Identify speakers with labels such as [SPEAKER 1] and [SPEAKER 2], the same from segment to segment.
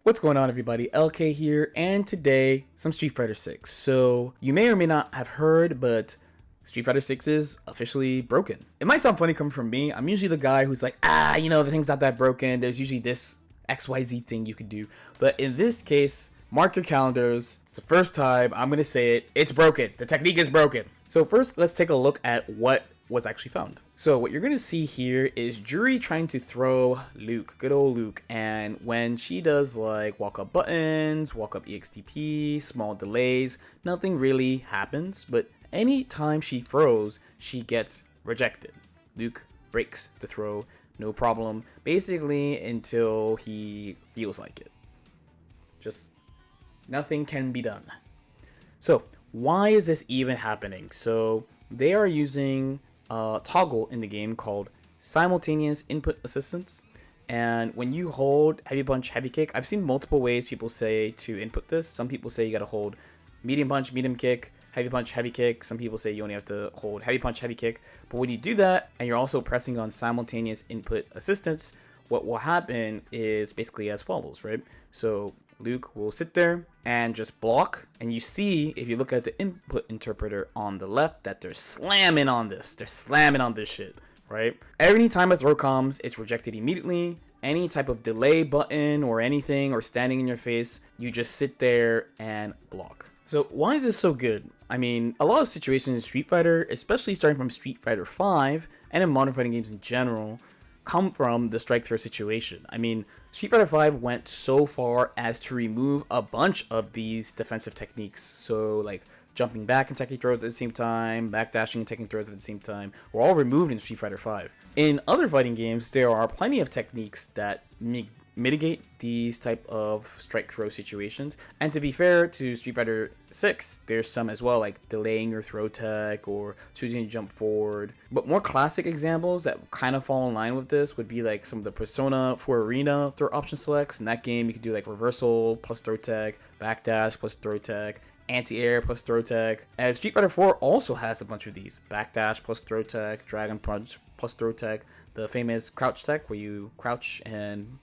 [SPEAKER 1] What's going on, everybody? LK here, and today some Street Fighter 6. So you may or may not have heard, but Street Fighter 6 is officially broken. It might sound funny coming from me. I'm usually the guy who's like, the thing's not that broken. There's usually this XYZ thing you could do. But in this case, mark your calendars. It's the first time I'm gonna say it. It's broken. The technique is broken. So first, let's take a look at what was actually found. So what you're gonna see here is Juri trying to throw Luke, good old Luke, and when she does like walk up buttons, walk up EXTP, small delays, nothing really happens, but anytime she throws, she gets rejected. Luke breaks the throw, no problem, basically until he feels like it. Just nothing can be done. So why is this even happening? So they are using a toggle in the game called Simultaneous Input Assistance, and when you hold heavy punch, heavy kick, I've seen multiple ways people say to input this. Some people say you gotta hold medium punch, medium kick, heavy punch, heavy kick. Some people say you only have to hold heavy punch, heavy kick. But when you do that and you're also pressing on Simultaneous Input Assistance, what will happen is basically as follows, right? So Luke will sit there and just block, and you see, if you look at the input interpreter on the left, that they're slamming on this. They're slamming on this shit, right? Every time a throw comes, it's rejected immediately. Any type of delay button or anything or standing in your face, you just sit there and block. So why is this so good? I mean, a lot of situations in Street Fighter, especially starting from Street Fighter 5 and in modern fighting games in general, come from the strike throw situation. I mean, Street Fighter 5 went so far as to remove a bunch of these defensive techniques. So like jumping back and taking throws at the same time, backdashing and taking throws at the same time, were all removed in Street Fighter 5. In other fighting games, there are plenty of techniques that mitigate these type of strike throw situations, and to be fair to Street Fighter 6, there's some as well, like delaying your throw tech or choosing to jump forward. But more classic examples that kind of fall in line with this would be like some of the Persona 4 Arena throw option selects. In that game, you could do like reversal plus throw tech, backdash plus throw tech, anti-air plus throw tech. And Street Fighter 4 also has a bunch of these: backdash plus throw tech, dragon punch plus throw tech, the famous crouch tech where you crouch and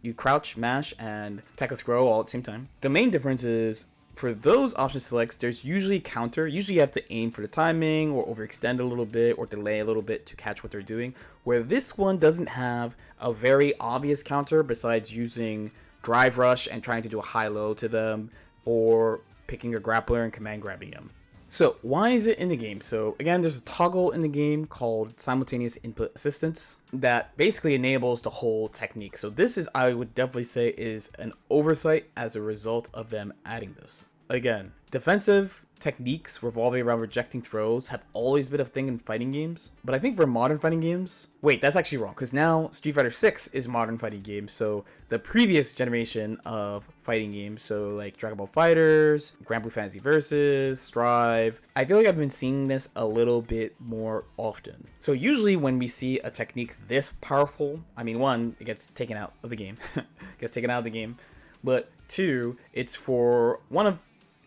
[SPEAKER 1] you crouch, mash, and tech a throw all at the same time. The main difference is for those option selects, there's usually counter. Usually you have to aim for the timing or overextend a little bit or delay a little bit to catch what they're doing, where this one doesn't have a very obvious counter besides using drive rush and trying to do a high-low to them or picking a grappler and command grabbing them. So why is it in the game? So again, there's a toggle in the game called Simultaneous Input Assistance that basically enables the whole technique. So this is, I would definitely say, is an oversight as a result of them adding this. Again, defensive techniques revolving around rejecting throws have always been a thing in fighting games, but I think for modern fighting games, wait, that's actually wrong, because now Street Fighter 6 is modern fighting games. So the previous generation of fighting games, so like Dragon Ball FighterZ, Grand Blue Fantasy Versus, Strive, I feel like I've been seeing this a little bit more often. So usually when we see a technique this powerful, I mean, one, it gets taken out of the game, but two, it's for one of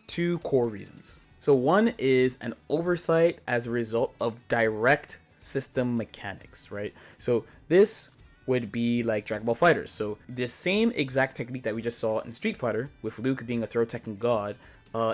[SPEAKER 1] two core reasons. So one is an oversight as a result of direct system mechanics, right? So this would be like Dragon Ball FighterZ. So the same exact technique that we just saw in Street Fighter, with Luke being a throw teching god,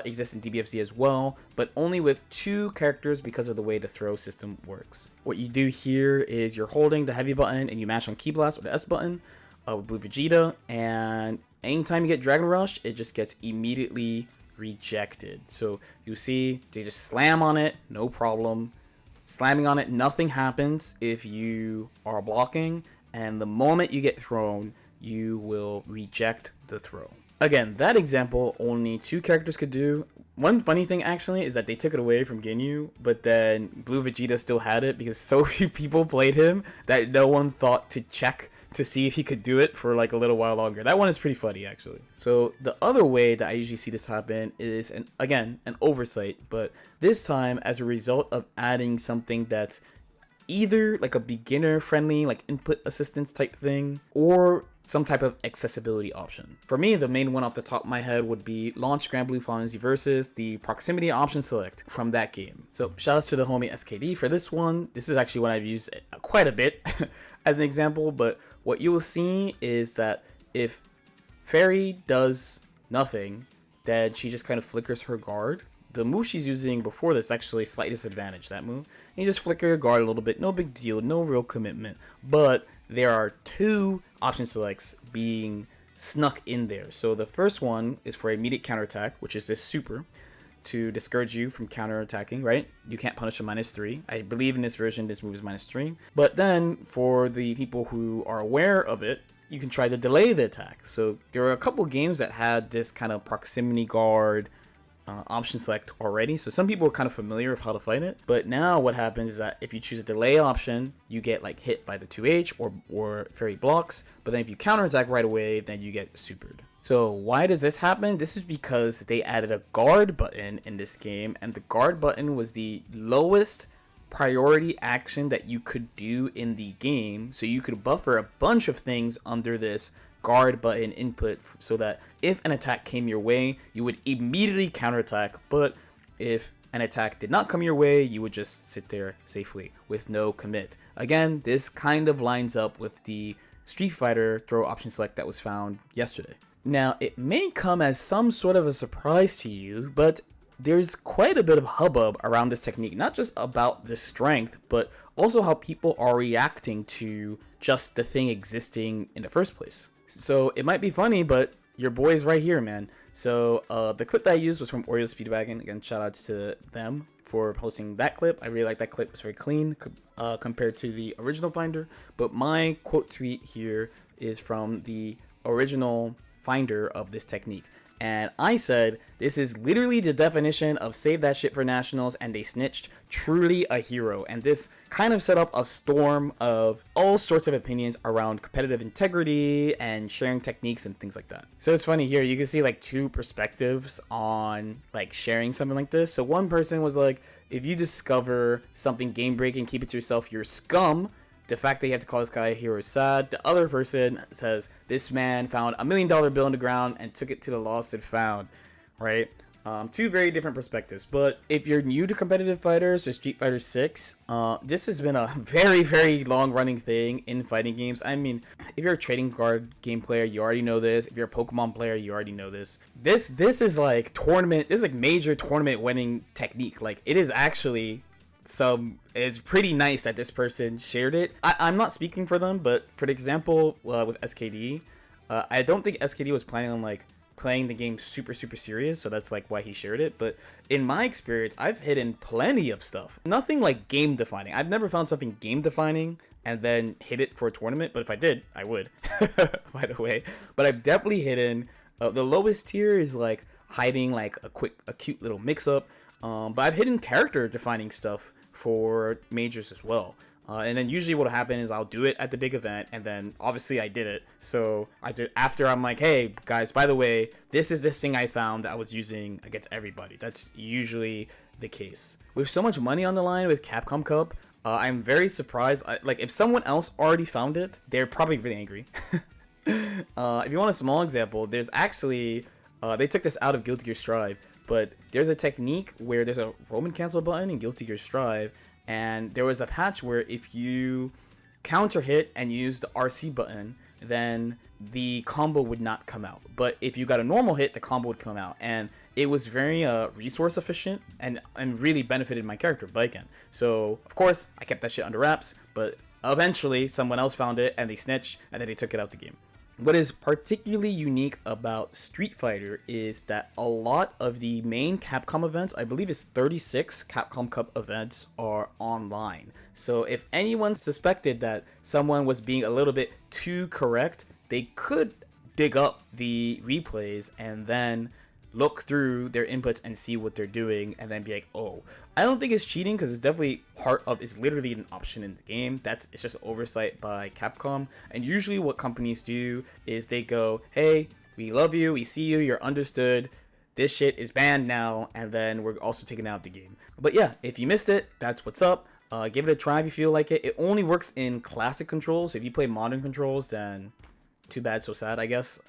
[SPEAKER 1] exists in DBFZ as well, but only with two characters because of the way the throw system works. What you do here is you're holding the heavy button and you mash on key blast or the S button with Blue Vegeta, and anytime you get Dragon Rush, it just gets immediately rejected. So you see they just slam on it, no problem. Slamming on it, nothing happens if you are blocking, and the moment you get thrown, you will reject the throw. Again, that example only two characters could do. One funny thing actually is that they took it away from Ginyu, but then Blue Vegeta still had it because so few people played him that no one thought to check to see if he could do it for like a little while longer. That one is pretty funny actually. So the other way that I usually see this happen is an oversight, but this time as a result of adding something that's either like a beginner friendly like input assistance type thing or some type of accessibility option. For me, the main one off the top of my head would be launch Grand Blue Fantasy Versus, the proximity option select from that game. So shout outs to the homie SKD for this one. This is actually one I've used quite a bit as an example, but what you will see is that if Fairy does nothing, then she just kind of flickers her guard. The move she's using before this actually slight disadvantage, that move. And you just flicker your guard a little bit, no big deal, no real commitment. But there are two option selects being snuck in there. So the first one is for immediate counterattack, which is this super, to discourage you from counterattacking, right? You can't punish a -3. I believe in this version, this move is -3. But then for the people who are aware of it, you can try to delay the attack. So there are a couple games that had this kind of proximity guard option select already, so some people are kind of familiar with how to fight it. But now what happens is that if you choose a delay option, you get like hit by the 2H or fairy blocks, but then if you counterattack right away, then you get supered. So why does this happen? This is because they added a guard button in this game, and the guard button was the lowest priority action that you could do in the game, so you could buffer a bunch of things under this guard button input so that if an attack came your way, you would immediately counterattack, but if an attack did not come your way, you would just sit there safely with no commit. Again, this kind of lines up with the Street Fighter throw option select that was found yesterday. Now, it may come as some sort of a surprise to you, but there's quite a bit of hubbub around this technique, not just about the strength, but also how people are reacting to just the thing existing in the first place. So it might be funny, but your boy's right here, man. So the clip that I used was from Oreo Speedwagon. Again, shout outs to them for posting that clip. I really like that clip. It's very clean compared to the original Finder. But my quote tweet here is from the original Finder of this technique. And I said, this is literally the definition of save that shit for nationals and they snitched, truly a hero. And this kind of set up a storm of all sorts of opinions around competitive integrity and sharing techniques and things like that. So it's funny here, you can see like two perspectives on like sharing something like this. So one person was like, if you discover something game breaking, keep it to yourself, you're scum. The fact that you have to call this guy a hero is sad. The other person says, this man found $1 million bill in the ground and took it to the lost and found, right? Two very different perspectives. But if you're new to competitive fighters or Street Fighter 6, this has been a very, very long running thing in fighting games. I mean, if you're a trading card game player, you already know this. If you're a Pokemon player, you already know this. This is like major tournament winning technique. Like, it is actually it's pretty nice that this person shared it. I'm not speaking for them, but for the example with SKD, I don't think SKD was planning on like playing the game super serious, so that's like why he shared it. But in my experience, I've hidden plenty of stuff. Nothing like game defining. I've never found something game defining and then hid it for a tournament, but if I did, I would, by the way. But I've definitely hidden, the lowest tier is like hiding like a cute little mix up. But I've hidden character defining stuff for majors as well. And then usually what'll happen is I'll do it at the big event, and then obviously I did it. So I did after. I'm like, hey guys, by the way, this is this thing I found that I was using against everybody. That's usually the case. With so much money on the line with Capcom Cup, I'm very surprised. Like if someone else already found it, they're probably really angry. If you want a small example, there's actually they took this out of Guilty Gear Strive. But there's a technique where there's a Roman cancel button in Guilty Gear Strive, and there was a patch where if you counter hit and use the RC button, then the combo would not come out. But if you got a normal hit, the combo would come out, and it was very resource efficient and really benefited my character Baiken. So of course I kept that shit under wraps, but eventually someone else found it and they snitched and then they took it out the game. What is particularly unique about Street Fighter is that a lot of the main Capcom events, I believe it's 36 Capcom Cup events, are online. So if anyone suspected that someone was being a little bit too correct, they could dig up the replays and then look through their inputs and see what they're doing and then be like, oh, I don't think it's cheating because it's definitely it's literally an option in the game. It's just oversight by Capcom. And usually what companies do is they go, hey, we love you, we see you, you're understood, this shit is banned now, and then we're also taking out the game. But yeah, if you missed it, that's what's up. Give it a try if you feel like it. It only works in classic controls. So if you play modern controls, then too bad, so sad, I guess.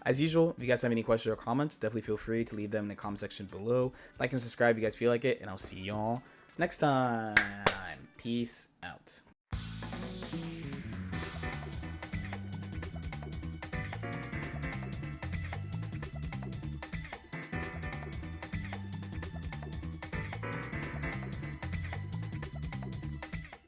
[SPEAKER 1] As usual, if you guys have any questions or comments, definitely feel free to leave them in the comment section below. Like and subscribe if you guys feel like it, and I'll see y'all next time. Peace out.